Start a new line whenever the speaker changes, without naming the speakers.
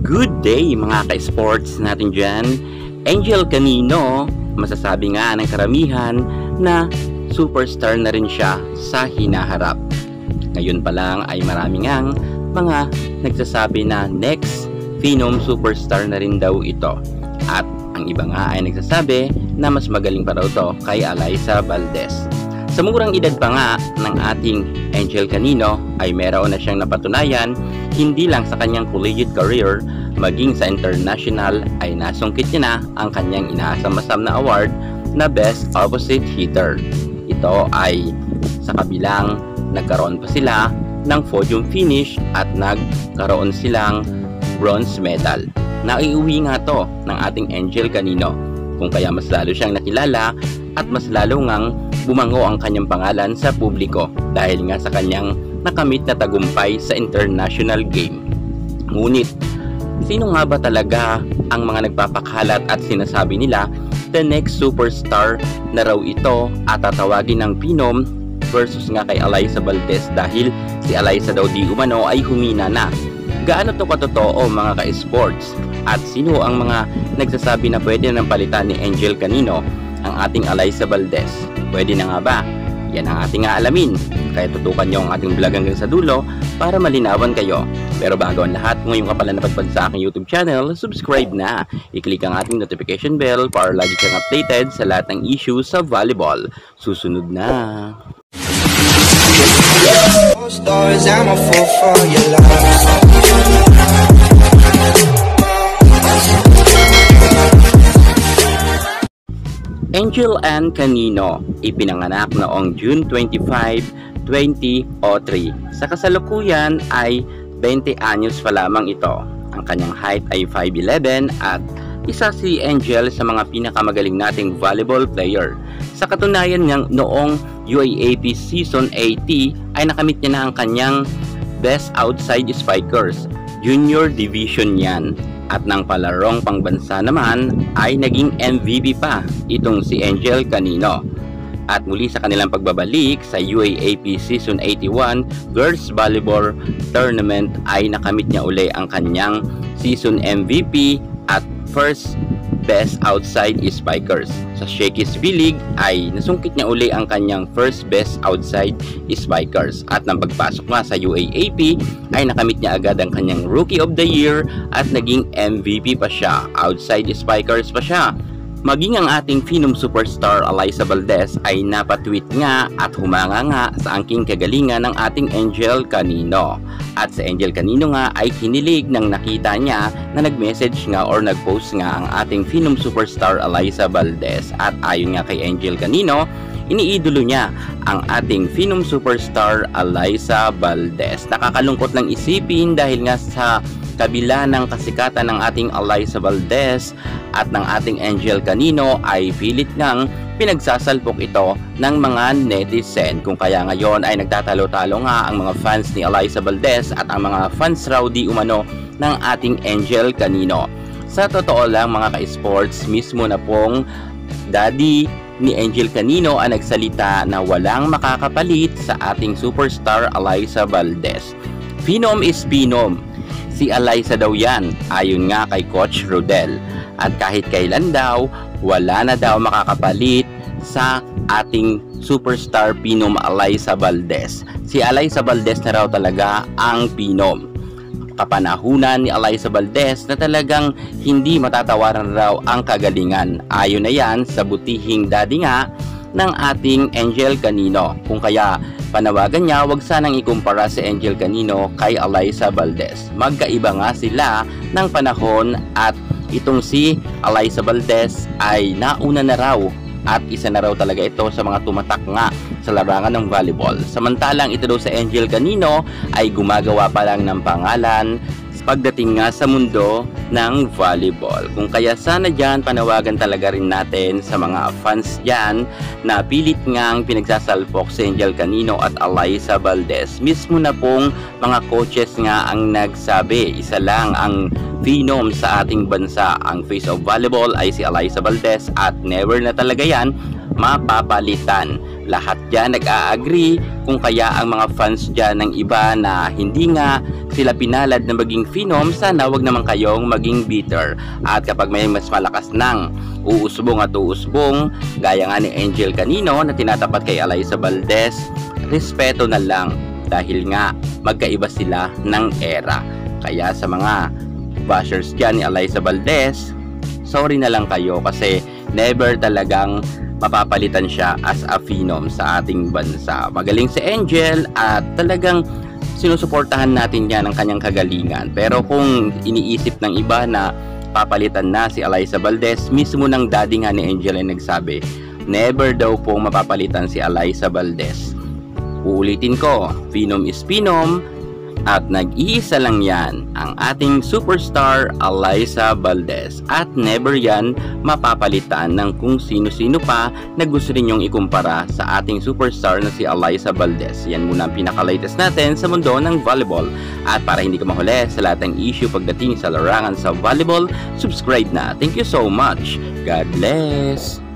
Good day mga ka-sports natin dyan. Angel Canino, masasabi nga ng karamihan na superstar na rin siya sa hinaharap. Ngayon pa lang ay marami ngang mga nagsasabi na next Phenom superstar na rin daw ito. At ang iba nga ay nagsasabi na mas magaling pa raw ito kay Alyssa Valdez. Sa murang edad pa nga ng ating Angel Canino ay meron na siyang napatunayan hindi lang sa kanyang collegiate career, maging sa international ay nasungkit niya na ang kanyang inaasam-asam na award na Best Opposite Hitter. Ito ay sa kabilang nagkaroon pa sila ng podium finish at nagkaroon silang bronze medal. Naiuwi nga to ng ating Angel Canino, kung kaya mas lalo siyang nakilala at mas lalo ngang bumango ang kanyang pangalan sa publiko dahil nga sa kanyang nakamit na tagumpay sa international game. Ngunit, sino nga ba talaga ang mga nagpapakalat at sinasabi nila the next superstar na raw ito at tatawagin ng Phenom versus nga kay Alyssa Valdez dahil si Alyssa daw di umano ay humina na? Gaano to katotoo mga ka-sports? At sino ang mga nagsasabi na pwede nang palitan ni Angel Canino ang ating Alyssa Valdez? Pwede na nga ba? Yan ang ating alamin. Kaya tutukan nyo ang ating vlog hanggang sa dulo para malinawan kayo. Pero bago ang lahat, kung ngayon ka pala napadpad sa aking YouTube channel, subscribe na. I-click ang ating notification bell para lagi kang updated sa lahat ng issues sa volleyball. Susunod na. Angel Ann Canino, ipinanganak noong June 25, 2003. Sa kasalukuyan ay 20 anyos pa lamang ito. Ang kanyang height ay 5'11" at isa si Angel sa mga pinakamagaling nating volleyball player. Sa katunayan niyang noong UAAP Season 80 ay nakamit niya na ang kanyang Best Outside Spikers. Junior Division yan. At ng palarong pangbansa naman ay naging MVP pa itong si Angel Canino. At muli sa kanilang pagbabalik sa UAAP Season 81 Girls Volleyball Tournament ay nakamit niya uli ang kanyang Season MVP at first Best Outside Spikers. Sa Shakey's V-League ay nasungkit niya uli ang kanyang first Best Outside Spikers. At nang pagpasok nga sa UAAP ay nakamit niya agad ang kanyang Rookie of the Year at naging MVP pa siya. Outside Spikers pa siya. Maging ang ating Phenom superstar Alyssa Valdez ay napatweet nga at humanga nga sa angking kagalingan ng ating Angel Canino. At sa Angel Canino nga ay kinilig nang nakita niya na nag-message nga or nag-post nga ang ating Phenom superstar Alyssa Valdez. At ayon nga kay Angel Canino, iniidolo niya ang ating Phenom superstar Alyssa Valdez. Nakakalungkot lang isipin dahil nga sa kabila ng kasikatan ng ating Alyssa Valdez at ng ating Angel Canino ay pilit ngang pinagsasalpok ito ng mga netizen. Kung kaya ngayon ay nagtatalo-talo nga ang mga fans ni Alyssa Valdez at ang mga fans raw di umano ng ating Angel Canino. Sa totoo lang mga ka-sports, mismo na pong daddy ni Angel Canino ang nagsalita na walang makakapalit sa ating superstar Alyssa Valdez. Phenom is Phenom. Si Alyssa daw yan, ayon nga kay Coach Rodel. At kahit kailan daw, wala na daw makakapalit sa ating superstar Phenom Alyssa Valdez. Si Alyssa Valdez na raw talaga ang Phenom. Kapanahunan ni Alyssa Valdez na talagang hindi matatawaran raw ang kagalingan. Ayon na yan sa butihing daddy nga ng ating Angel Canino. Kung kaya panawagan niya, wag sanang ikumpara si Angel Canino kay Alyssa Valdez. Magkaiba nga sila ng panahon at itong si Alyssa Valdez ay nauna na raw at isa na raw talaga ito sa mga tumatak nga sa larangan ng volleyball. Samantalang ito daw sa Angel Canino ay gumagawa pa lang ng pangalan pagdating nga sa mundo ng volleyball. Kung kaya sana dyan, panawagan talaga rin natin sa mga fans dyan na pilit ngang pinagsasalpok si Angel Canino at Alyssa Valdez. Mismo na pong mga coaches nga ang nagsabi, isa lang ang Phenom sa ating bansa. Ang face of volleyball ay si Alyssa Valdez at never na talaga yan mapapalitan. Lahat dyan nag-a-agree, kung kaya ang mga fans dyan ng iba na hindi nga sila pinalad na maging Phenom, sana wag naman kayong maging bitter. At kapag may mas malakas ng uusbong at uusbong, gaya nga ni Angel kanino na tinatapat kay Alyssa Valdez, respeto na lang dahil nga magkaiba sila ng era. Kaya sa mga bashers dyan ni Alyssa Valdez, sorry na lang kayo kasi never talagang mapapalitan siya as a Phenom sa ating bansa. Magaling si Angel at talagang sinusuportahan natin yan ang kanyang kagalingan. Pero kung iniisip ng iba na papalitan na si Alyssa Valdez, mismo ng daddy nga ni Angel ay nagsabi, never daw pong mapapalitan si Alyssa Valdez. Uulitin ko, Phenom is Phenom at nag-iisa lang yan, ang ating superstar Alyssa Valdez, at never yan mapapalitan ng kung sino-sino pa na gusto ninyong ikumpara sa ating superstar na si Alyssa Valdez. Yan muna ang pinaka-latest natin sa mundo ng volleyball. At para hindi ka mahuli sa lahat ng issue pagdating sa larangan sa volleyball, subscribe na. Thank you so much. God bless.